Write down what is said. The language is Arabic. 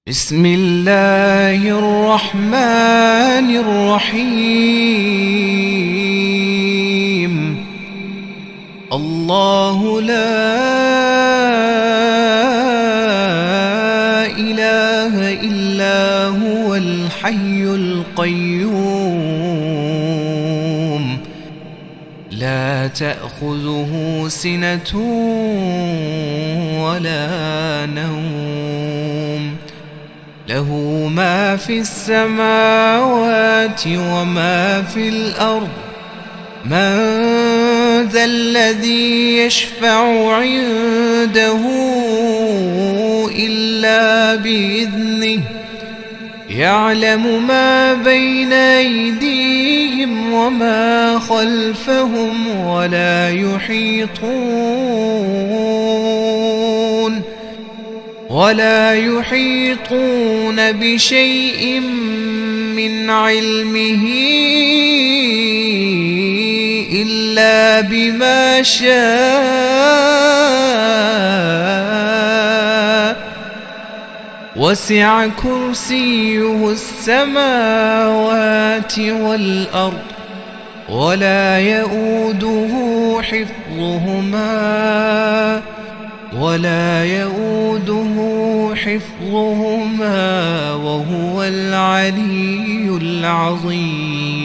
بسم الله الرحمن الرحيم. الله لا إله إلا هو الحي القيوم، لا تأخذه سنة ولا نوم، له ما في السماوات وما في الأرض. من ذا الذي يشفع عنده إلا بإذنه، يعلم ما بين أيديهم وما خلفهم ولا يحيطون بشيء من علمه إلا بما شاء، وسع كرسيه السماوات والأرض، ولا يؤوده حفظهما وهو العلي العظيم.